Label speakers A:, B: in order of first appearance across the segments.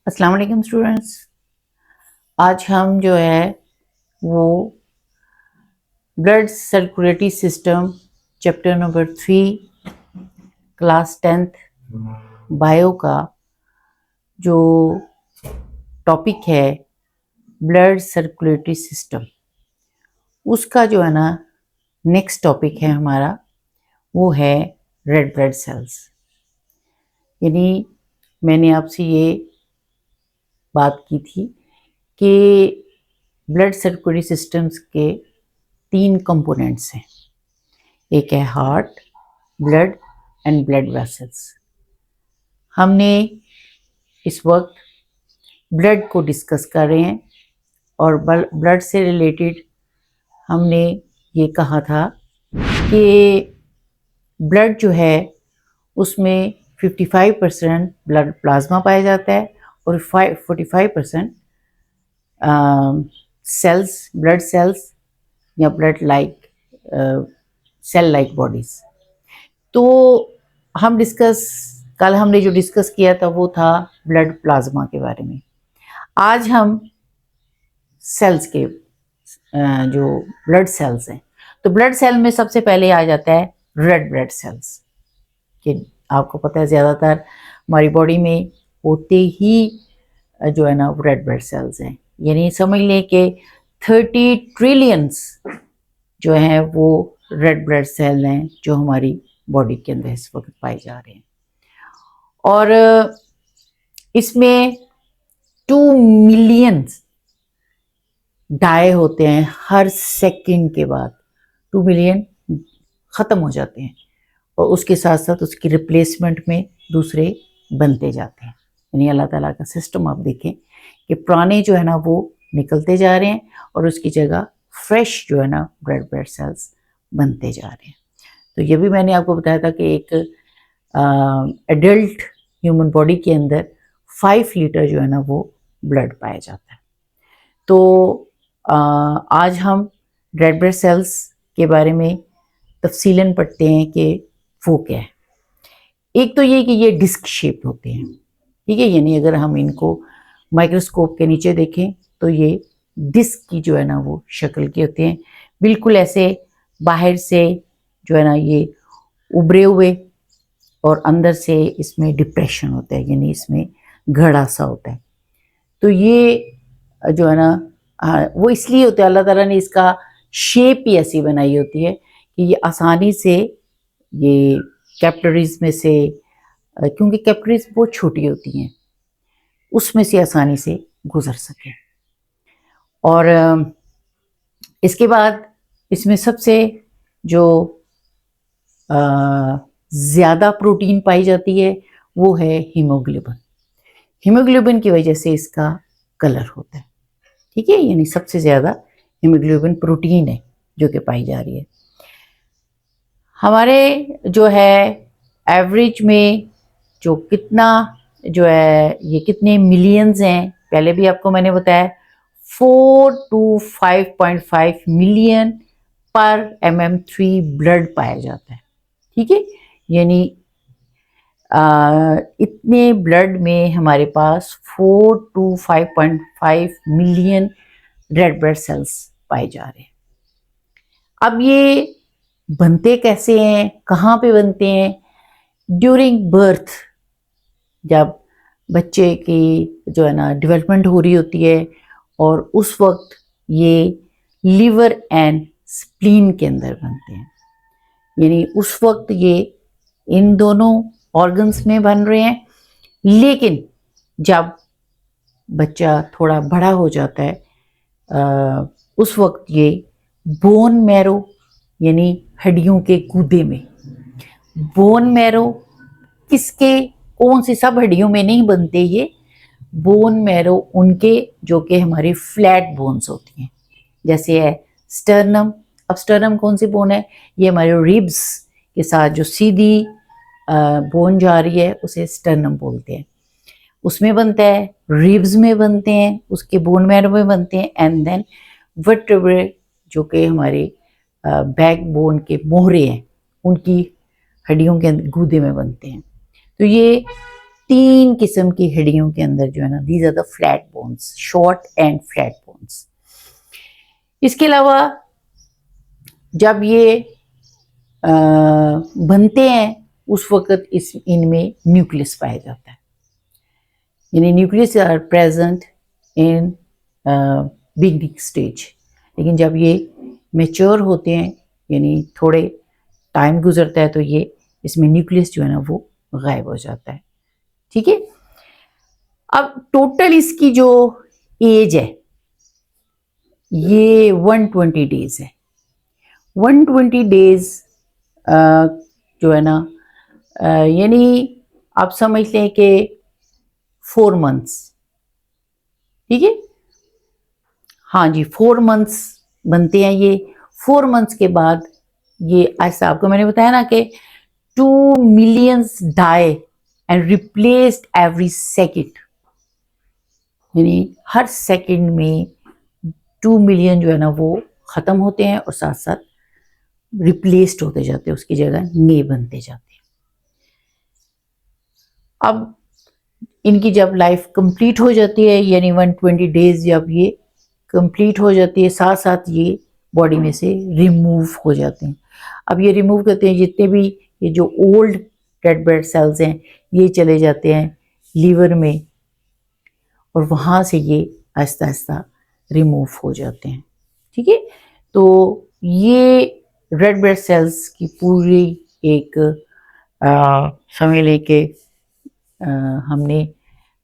A: अस्सलाम वालेकुम स्टूडेंट्स। आज हम जो है वो blood circulatory system chapter number 3 class 10th bio का जो टॉपिक है ब्लड सर्कुलेटरी सिस्टम, उसका जो है ना नेक्स्ट टॉपिक है हमारा, वो है रेड ब्लड सेल्स। यानी मैंने आपसे ये बात की थी कि ब्लड सर्कुलेटरी सिस्टम्स के 3 कंपोनेंट्स हैं। एक है heart, blood and blood vessels. हमने इस वक्त ब्लड को डिस्कस कर रहे हैं और ब्लड से रिलेटेड हमने ये कहा था कि ब्लड जो है उसमें 55% ब्लड प्लाज्मा पाया जाता है और 45% सेल्स, ब्लड सेल्स या blood like cell like bodies. तो कल हमने जो डिस्कस किया था वो था ब्लड प्लाज्मा के बारे में। आज हम सेल्स के जो ब्लड सेल्स हैं, तो ब्लड सेल में सबसे पहले आ जाता है रेड ब्लड सेल्स। कि आपको पता है ज़्यादातर हमारी बॉडी में होते ही जो है ना रेड ब्लड सेल्स हैं। यानी समझ लें कि 30 ट्रिलियंस जो हैं वो रेड ब्लड सेल हैं जो हमारी बॉडी के अंदर इस वक्त पाए जा रहे हैं। और इसमें 2 मिलियन डाई होते हैं हर सेकंड के बाद। 2 मिलियन ख़त्म हो जाते हैं और उसके साथ साथ उसकी रिप्लेसमेंट में दूसरे बनते जाते हैं। यानी अल्लाह ताला का सिस्टम आप देखें कि पुराने जो है ना वो निकलते जा रहे हैं और उसकी जगह फ्रेश जो है ना रेड ब्लड सेल्स बनते जा रहे हैं। तो ये भी मैंने आपको बताया था कि एक एडल्ट ह्यूमन बॉडी के अंदर 5 लीटर जो है ना वो ब्लड पाया जाता है। तो आज हम रेड ब्लड सेल्स के बारे में तफसीलन पढ़ते हैं कि वो क्या है। एक तो ये कि ये डिस्क शेप होते हैं, ठीक है। यानी अगर हम इनको माइक्रोस्कोप के नीचे देखें तो ये डिस्क की जो है ना वो शक्ल के होते हैं, बिल्कुल ऐसे बाहर से जो है ना ये उभरे हुए और अंदर से इसमें डिप्रेशन होता है, यानी इसमें घड़ा सा होता है। तो ये जो है ना वो इसलिए होता है, अल्लाह ताला ने इसका शेप ही ऐसी बनाई होती है कि ये आसानी से ये कैपिलरीज में से, क्योंकि कैपिलरीज बहुत छोटी होती हैं, उसमें से आसानी से गुजर सके। और इसके बाद इसमें सबसे जो ज़्यादा प्रोटीन पाई जाती है वो है हीमोग्लोबिन। हीमोग्लोबिन की वजह से इसका कलर होता है, ठीक है। यानी सबसे ज़्यादा हीमोग्लोबिन प्रोटीन है जो कि पाई जा रही है। हमारे जो है एवरेज में जो कितना जो है ये कितने मिलियंस हैं, पहले भी आपको मैंने बताया 4 to 5.5 मिलियन पर mm3 ब्लड पाया जाता है, ठीक है। यानी इतने ब्लड में हमारे पास 4 to 5.5 million red blood cells पाए जा रहे हैं। अब ये बनते कैसे हैं, कहाँ पे बनते हैं? ड्यूरिंग बर्थ, जब बच्चे की जो है ना डेवलपमेंट हो रही होती है और उस वक्त ये लिवर एंड स्प्लीन के अंदर बनते हैं। यानी उस वक्त ये इन दोनों ऑर्गन्स में बन रहे हैं, लेकिन जब बच्चा थोड़ा बड़ा हो जाता है उस वक्त ये बोन मैरो यानी हड्डियों के गूदे में, बोन मैरो किसके, कौन सी सब हड्डियों में नहीं बनते, ये बोन मैरो उनके जो कि हमारी फ्लैट बोन्स होती हैं, जैसे है स्टर्नम। अब स्टर्नम कौन सी बोन है? ये हमारे रिब्स के साथ जो सीधी बोन जा रही है उसे स्टर्नम बोलते हैं, उसमें बनता है। रिब्स में बनते हैं, उसके बोन मैरो में बनते हैं। एंड देन वर्टेब्रे जो कि हमारे बैक बोन के मोहरे हैं, उनकी हड्डियों के अंदर गूदे में बनते हैं। तो ये 3 किस्म की हड्डियों के अंदर जो है ना, these are the flat bones, short and flat bones. इसके अलावा जब ये बनते हैं उस वक्त इनमें न्यूक्लियस पाया जाता है, यानी nucleus are present in beginning stage. लेकिन जब ये मैच्योर होते हैं, यानी थोड़े टाइम गुजरता है, तो ये इसमें न्यूक्लियस जो है ना वो गायब हो जाता है। ठीक है, अब टोटल इसकी जो एज है ये 120 डेज है। 120 डेज जो है ना, यानी आप समझ लें कि 4 मंथ्स। ठीक है, हाँ जी, 4 मंथ्स बनते हैं ये। 4 मंथ्स के बाद ये ऐसा, आपको मैंने बताया ना कि 2 millions die and replaced every second, यानी हर सेकंड में 2 मिलियन जो है ना वो खत्म होते हैं और साथ साथ रिप्लेस्ड होते जाते हैं, उसकी जगह नए बनते जाते हैं। अब इनकी जब लाइफ कंप्लीट हो जाती है, यानी 120 डेज जब ये कंप्लीट हो जाती है, साथ साथ ये बॉडी में से रिमूव हो जाते हैं। अब ये रिमूव करते हैं, जितने भी ये जो ओल्ड रेड ब्लड सेल्स हैं ये चले जाते हैं लीवर में, और वहाँ से ये आहिस्ता आहिस्ता रिमूव हो जाते हैं। ठीक है, तो ये रेड ब्लड सेल्स की पूरी एक समझ लें कि हमने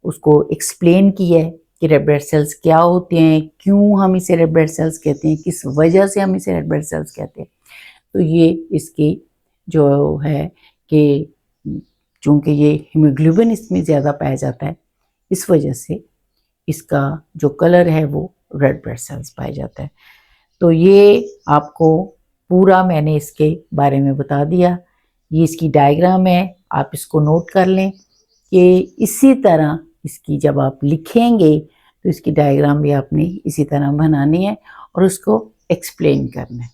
A: उसको एक्सप्लेन किया है कि रेड ब्लड सेल्स क्या होते हैं, क्यों हम इसे रेड ब्लड सेल्स कहते हैं, किस वजह से हम इसे रेड ब्लड सेल्स कहते हैं। तो ये इसकी जो है कि चूँकि ये हीमोग्लोबिन इसमें ज़्यादा पाया जाता है, इस वजह से इसका जो कलर है वो रेड ब्लड सेल्स पाया जाता है। तो ये आपको पूरा मैंने इसके बारे में बता दिया। ये इसकी डायग्राम है, आप इसको नोट कर लें कि इसी तरह इसकी जब आप लिखेंगे तो इसकी डायग्राम भी आपने इसी तरह बनानी है और उसको एक्सप्लेन करना है।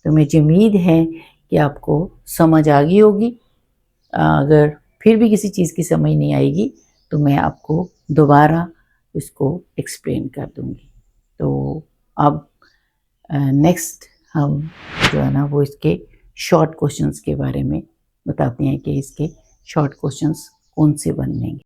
A: तो मुझे उम्मीद है कि आपको समझ आ गई होगी। अगर फिर भी किसी चीज़ की समझ नहीं आएगी तो मैं आपको दोबारा इसको एक्सप्लेन कर दूंगी। तो अब नेक्स्ट हम जो है ना वो इसके शॉर्ट क्वेश्चंस के बारे में बताते हैं कि इसके शॉर्ट क्वेश्चंस कौन से बनेंगे।